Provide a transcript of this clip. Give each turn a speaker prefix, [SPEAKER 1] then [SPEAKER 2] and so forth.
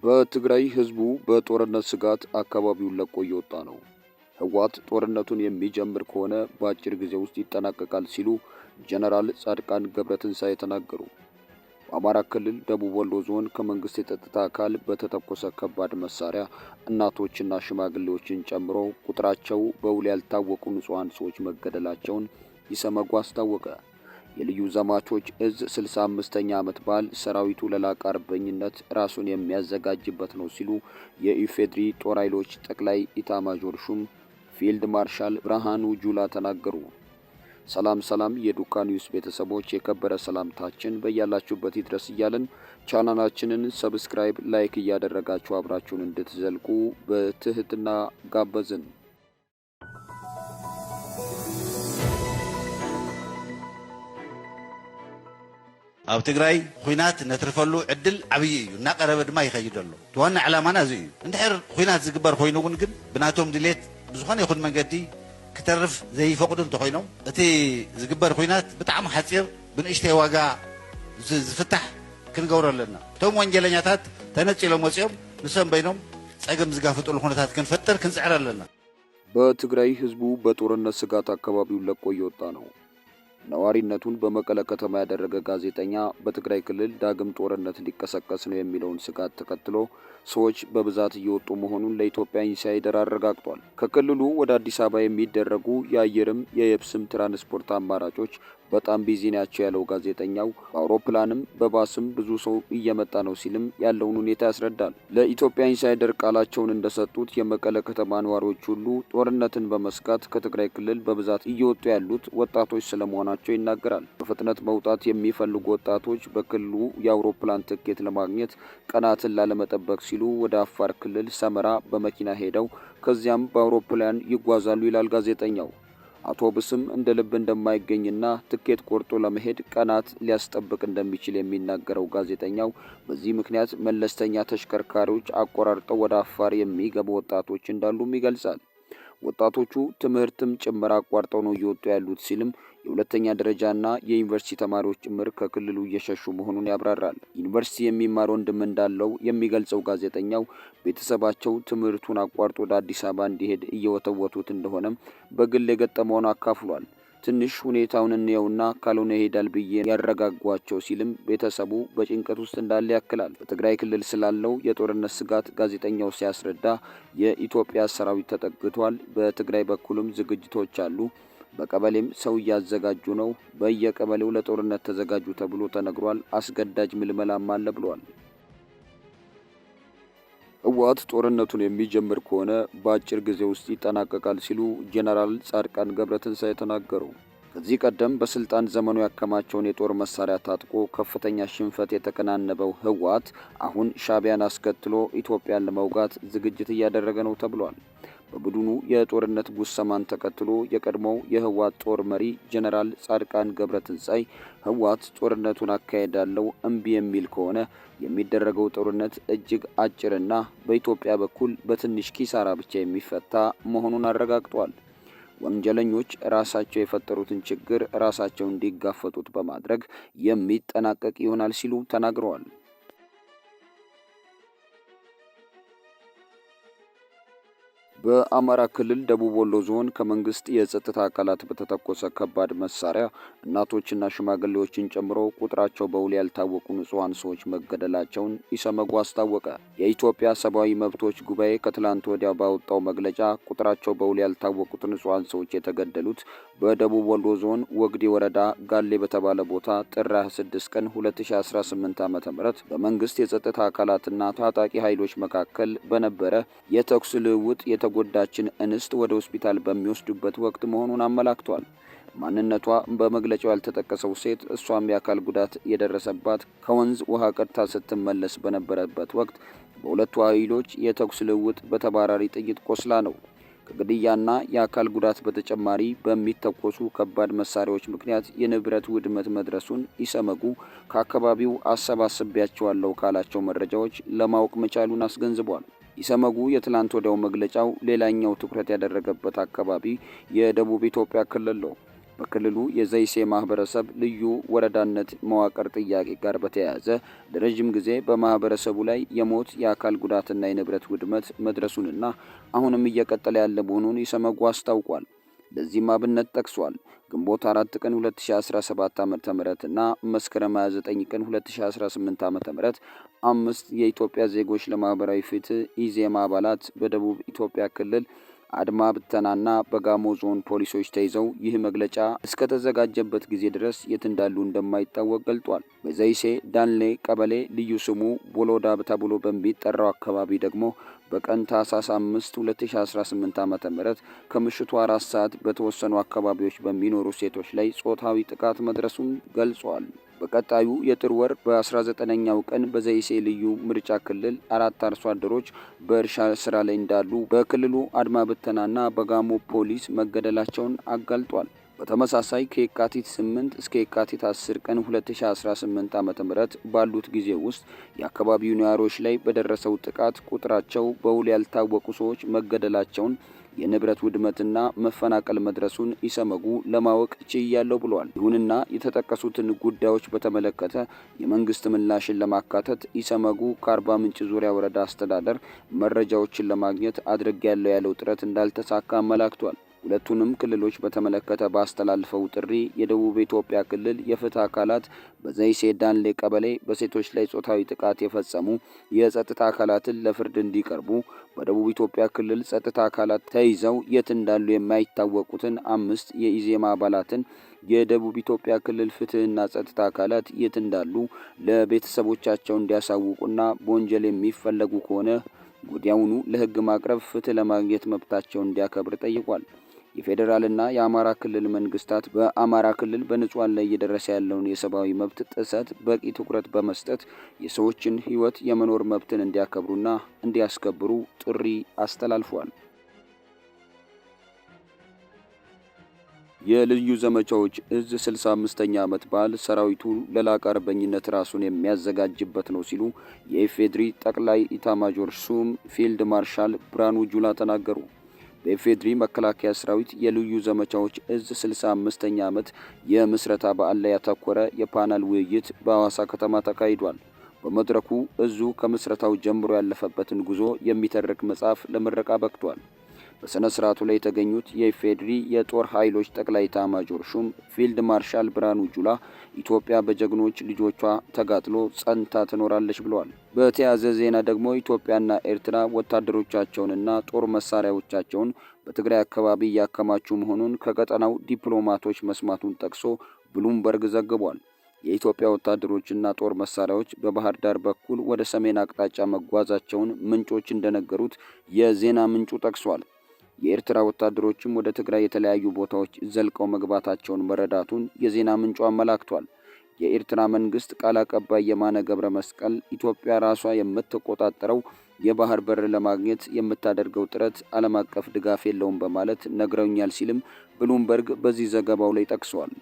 [SPEAKER 1] በትግራይ ህዝቡ በጦርነት ስጋት አካባቢውን ለቆ እየወጣ ነው። ህወሓት ጦርነቱን የሚጀምር ከሆነ በአጭር ጊዜ ውስጥ ይጠናቀቃል ሲሉ ጀነራል ጻድቃን ገብረትንሳኤ ተናገሩ። በአማራ ክልል ደቡብ ወሎ ዞን ከመንግስት የጸጥታ አካል በተተኮሰ ከባድ መሳሪያ እናቶችና ሽማግሌዎችን ጨምሮ ቁጥራቸው በውል ያልታወቁ ንጹሃን ሰዎች መገደላቸውን ኢሰመጉ አስታወቀ። የልዩ ዘማቾች እዝ 65ኛ ዓመት በዓል ሰራዊቱ ለላቀ አርበኝነት ራሱን የሚያዘጋጅበት ነው ሲሉ የኢፌድሪ ጦር ኃይሎች ጠቅላይ ኢታማዦር ሹም ፊልድ ማርሻል ብርሃኑ ጁላ ተናገሩ። ሰላም የዱካ ኒውስ ቤተሰቦች የከበረ ሰላምታችን በያላችሁበት ይድረስ እያልን ቻናላችንን ሰብስክራይብ፣ ላይክ እያደረጋችሁ አብራችሁን እንድትዘልቁ በትህትና ጋበዝን።
[SPEAKER 2] ኣብ ትግራይ ኩናት ነትርፈሉ ዕድል ዓብይ እዩ እናቀረበ ድማ ይኸይድ ኣሎ ተዋና ዕላማና እዚ እዩ እንድሕር ኩናት ዝግበር ኮይኑ ግን ብናቶም ድሌት ብዙኾነ ይኹን መንገዲ ክተርፍ ዘይፈቅዱ እንተኮይኖም እቲ ዝግበር ኩናት ብጣዕሚ ሓፂር ብንእሽተይ ዋጋ ዝፍታሕ ክንገብሮ ኣለና። እቶም ወንጀለኛታት ተነፂሎም ወፂኦም ንሶም በይኖም ፀገም ዝጋፍጥሉ ኩነታት ክንፈጥር ክንፅዕር ኣለና።
[SPEAKER 1] በትግራይ ህዝቡ በጦርነት ስጋት አካባቢውን ለቆ እየወጣ ነው። ነዋሪነቱን በመቀለ ከተማ ያደረገ ጋዜጠኛ በትግራይ ክልል ዳግም ጦርነት ሊቀሰቀስ ነው የሚለውን ስጋት ተከትሎ ሰዎች በብዛት እየወጡ መሆኑን ለኢትዮጵያ ኢንሳይደር አረጋግጧል። ከክልሉ ወደ አዲስ አበባ የሚደረጉ የአየርም የየብስም ትራንስፖርት አማራጮች በጣም ቢዚ ናቸው ያለው ጋዜጠኛው በአውሮፕላንም በባስም ብዙ ሰው እየመጣ ነው ሲልም ያለውን ሁኔታ ያስረዳል። ለኢትዮጵያ ኢንሳይደር ቃላቸውን እንደሰጡት የመቀለ ከተማ ነዋሪዎች ሁሉ ጦርነትን በመስጋት ከትግራይ ክልል በብዛት እየወጡ ያሉት ወጣቶች ስለመሆናቸው ይናገራል። በፍጥነት መውጣት የሚፈልጉ ወጣቶች በክልሉ የአውሮፕላን ትኬት ለማግኘት ቀናትን ላለመጠበቅ ሲሉ ወደ አፋር ክልል ሰመራ በመኪና ሄደው ከዚያም በአውሮፕላን ይጓዛሉ ይላል ጋዜጠኛው። አውቶቡስም እንደ ልብ እንደማይገኝና ትኬት ቆርጦ ለመሄድ ቀናት ሊያስጠብቅ እንደሚችል የሚናገረው ጋዜጠኛው በዚህ ምክንያት መለስተኛ ተሽከርካሪዎች አቆራርጠው ወደ አፋር የሚገቡ ወጣቶች እንዳሉም ይገልጻል። ወጣቶቹ ትምህርትም ጭምር አቋርጠው ነው እየወጡ ያሉት ሲልም የሁለተኛ ደረጃና የዩኒቨርሲቲ ተማሪዎች ጭምር ከክልሉ እየሸሹ መሆኑን ያብራራል። ዩኒቨርሲቲ የሚማር ወንድም እንዳለው የሚገልጸው ጋዜጠኛው ቤተሰባቸው ትምህርቱን አቋርጦ ወደ አዲስ አበባ እንዲሄድ እየወተወቱት እንደሆነም በግል የገጠመውን አካፍሏል። ትንሽ ሁኔታውን እንየውና ካልሆነ ይሄዳል ብዬ ያረጋጓቸው ሲልም ቤተሰቡ በጭንቀት ውስጥ እንዳለ ያክላል። በትግራይ ክልል ስላለው የጦርነት ስጋት ጋዜጠኛው ሲያስረዳ የኢትዮጵያ ሰራዊት ተጠግቷል። በትግራይ በኩልም ዝግጅቶች አሉ። በቀበሌም ሰው እያዘጋጁ ነው። በየቀበሌው ለጦርነት ተዘጋጁ ተብሎ ተነግሯል። አስገዳጅ ምልመላም አለ ብሏል። ህወሓት ጦርነቱን የሚጀምር ከሆነ በአጭር ጊዜ ውስጥ ይጠናቀቃል ሲሉ ጀነራል ጻድቃን ገብረትንሳኤ ተናገሩ። ከዚህ ቀደም በስልጣን ዘመኑ ያከማቸውን የጦር መሳሪያ ታጥቆ ከፍተኛ ሽንፈት የተከናነበው ህወሓት አሁን ሻዕቢያን አስከትሎ ኢትዮጵያን ለመውጋት ዝግጅት እያደረገ ነው ተብሏል። በቡድኑ የጦርነት ጉሰማን ተከትሎ የቀድሞው የህወሓት ጦር መሪ ጀነራል ጻድቃን ገብረትንሳኤ ህወሓት ጦርነቱን አካሄዳለው እምቢ የሚል ከሆነ የሚደረገው ጦርነት እጅግ አጭርና በኢትዮጵያ በኩል በትንሽ ኪሳራ ብቻ የሚፈታ መሆኑን አረጋግጧል። ወንጀለኞች ራሳቸው የፈጠሩትን ችግር ራሳቸው እንዲጋፈጡት በማድረግ የሚጠናቀቅ ይሆናል ሲሉ ተናግረዋል። በአማራ ክልል ደቡብ ወሎ ዞን ከመንግስት የጸጥታ አካላት በተተኮሰ ከባድ መሳሪያ እናቶችና ሽማግሌዎችን ጨምሮ ቁጥራቸው በውል ያልታወቁ ንጹሃን ሰዎች መገደላቸውን ኢሰመጉ አስታወቀ። የኢትዮጵያ ሰብአዊ መብቶች ጉባኤ ከትላንት ወዲያ ባወጣው መግለጫ ቁጥራቸው በውል ያልታወቁት ንጹሃን ሰዎች የተገደሉት በደቡብ ወሎ ዞን ወግዲ ወረዳ ጋሌ በተባለ ቦታ ጥር 26 ቀን 2018 ዓ.ም በመንግስት የጸጥታ አካላትና ታጣቂ ኃይሎች መካከል በነበረ የተኩስ ልውውጥ የተጎዳችን እንስት ወደ ሆስፒታል በሚወስዱበት ወቅት መሆኑን አመላክቷል። ማንነቷ በመግለጫው ያልተጠቀሰው ሴት እሷም የአካል ጉዳት የደረሰባት ከወንዝ ውሃ ቀድታ ስትመለስ በነበረበት ወቅት በሁለቱ ኃይሎች የተኩስ ልውውጥ በተባራሪ ጥይት ቆስላ ነው። ከግድያና የአካል ጉዳት በተጨማሪ በሚተኮሱ ከባድ መሳሪያዎች ምክንያት የንብረት ውድመት መድረሱን ኢሰመጉ ከአካባቢው አሰባስቤያቸዋለሁ ካላቸው መረጃዎች ለማወቅ መቻሉን አስገንዝቧል። ኢሰመጉ የትላንት ወዲያው መግለጫው ሌላኛው ትኩረት ያደረገበት አካባቢ የደቡብ ኢትዮጵያ ክልል ነው። በክልሉ የዘይሴ ማህበረሰብ ልዩ ወረዳነት መዋቅር ጥያቄ ጋር በተያያዘ ለረጅም ጊዜ በማህበረሰቡ ላይ የሞት የአካል ጉዳትና የንብረት ውድመት መድረሱንና አሁንም እየቀጠለ ያለ መሆኑን ኢሰመጉ አስታውቋል። ለዚህም አብነት ጠቅሷል። ግንቦት 4 ቀን 2017 ዓ.ም እና መስከረም 29 ቀን 2018 ዓ.ም 5 የኢትዮጵያ ዜጎች ለማህበራዊ ፍትህ ኢዜማ አባላት በደቡብ ኢትዮጵያ ክልል አድማ ብተናና በጋሞ ዞን ፖሊሶች ተይዘው ይህ መግለጫ እስከተዘጋጀበት ጊዜ ድረስ የት እንዳሉ እንደማይታወቅ ገልጧል። በዘይሴ ዳንሌ ቀበሌ ልዩ ስሙ ቦሎዳ ተብሎ በሚጠራው አካባቢ ደግሞ በቀን ታህሳስ 5 2018 ዓ.ም ከምሽቱ 4 ሰዓት በተወሰኑ አካባቢዎች በሚኖሩ ሴቶች ላይ ጾታዊ ጥቃት መድረሱን ገልጿል። በቀጣዩ የጥር ወር በ19ኛው ቀን በዘይሴ ልዩ ምርጫ ክልል 4 አርሶ አደሮች በእርሻ ስራ ላይ እንዳሉ በክልሉ አድማ ብተናና በጋሞ ፖሊስ መገደላቸውን አጋልጧል። በተመሳሳይ ከየካቲት 8 እስከ የካቲት 10 ቀን 2018 ዓ.ም ባሉት ጊዜ ውስጥ የአካባቢው ነዋሪዎች ላይ በደረሰው ጥቃት ቁጥራቸው በውል ያልታወቁ ሰዎች መገደላቸውን፣ የንብረት ውድመትና መፈናቀል መድረሱን ኢሰመጉ ለማወቅ ችያለሁ ብሏል። ይሁንና የተጠቀሱትን ጉዳዮች በተመለከተ የመንግስት ምላሽን ለማካተት ኢሰመጉ ከአርባ ምንጭ ዙሪያ ወረዳ አስተዳደር መረጃዎችን ለማግኘት አድርጌያለሁ ያለው ጥረት እንዳልተሳካ አመላክቷል። ሁለቱንም ክልሎች በተመለከተ ባስተላልፈው ጥሪ የደቡብ ኢትዮጵያ ክልል የፍትህ አካላት በዘይሴ ዳንሌ ቀበሌ በሴቶች ላይ ጾታዊ ጥቃት የፈጸሙ የጸጥታ አካላትን ለፍርድ እንዲቀርቡ፣ በደቡብ ኢትዮጵያ ክልል ጸጥታ አካላት ተይዘው የት እንዳሉ የማይታወቁትን 5 የኢዜማ አባላትን የደቡብ ኢትዮጵያ ክልል ፍትህና ጸጥታ አካላት የት እንዳሉ ለቤተሰቦቻቸው እንዲያሳውቁና በወንጀል የሚፈለጉ ከሆነ ወዲያውኑ ለህግ ማቅረብ ፍትህ ለማግኘት መብታቸውን እንዲያከብር ጠይቋል። የፌዴራልና የአማራ ክልል መንግስታት በአማራ ክልል በንጹሃን ላይ እየደረሰ ያለውን የሰብአዊ መብት ጥሰት በቂ ትኩረት በመስጠት የሰዎችን ህይወት የመኖር መብትን እንዲያከብሩና እንዲያስከብሩ ጥሪ አስተላልፏል። የልዩ ዘመቻዎች እዝ 65ኛ ዓመት በዓል ሰራዊቱ ለላቀ አርበኝነት ራሱን የሚያዘጋጅበት ነው ሲሉ የኢፌድሪ ጠቅላይ ኢታማዦር ሹም ፊልድ ማርሻል ብርሃኑ ጁላ ተናገሩ። በኢፌድሪ መከላከያ ሰራዊት የልዩ ዘመቻዎች እዝ 65ኛ ዓመት የምስረታ በዓል ላይ ያተኮረ የፓናል ውይይት በሐዋሳ ከተማ ተካሂዷል። በመድረኩ እዙ ከምስረታው ጀምሮ ያለፈበትን ጉዞ የሚተርክ መጽሐፍ ለምረቃ በቅቷል። በስነ ስርዓቱ ላይ የተገኙት የኢፌድሪ የጦር ኃይሎች ጠቅላይ ኤታማዦር ሹም ፊልድ ማርሻል ብርሃኑ ጁላ ኢትዮጵያ በጀግኖች ልጆቿ ተጋጥሎ ጸንታ ትኖራለች ብለዋል። በተያያዘ ዜና ደግሞ ኢትዮጵያና ኤርትራ ወታደሮቻቸውንና ጦር መሳሪያዎቻቸውን በትግራይ አካባቢ እያከማቹ መሆኑን ከቀጠናው ዲፕሎማቶች መስማቱን ጠቅሶ ብሉምበርግ ዘግቧል። የኢትዮጵያ ወታደሮችና ጦር መሳሪያዎች በባህር ዳር በኩል ወደ ሰሜን አቅጣጫ መጓዛቸውን ምንጮች እንደነገሩት የዜና ምንጩ ጠቅሷል። የኤርትራ ወታደሮችም ወደ ትግራይ የተለያዩ ቦታዎች ዘልቀው መግባታቸውን መረዳቱን የዜና ምንጩ አመላክቷል። የኤርትራ መንግስት ቃል አቀባይ የማነ ገብረ መስቀል ኢትዮጵያ ራሷ የምትቆጣጠረው የባህር በር ለማግኘት የምታደርገው ጥረት ዓለም አቀፍ ድጋፍ የለውም በማለት ነግረውኛል ሲልም ብሉምበርግ በዚህ ዘገባው ላይ ጠቅሷል።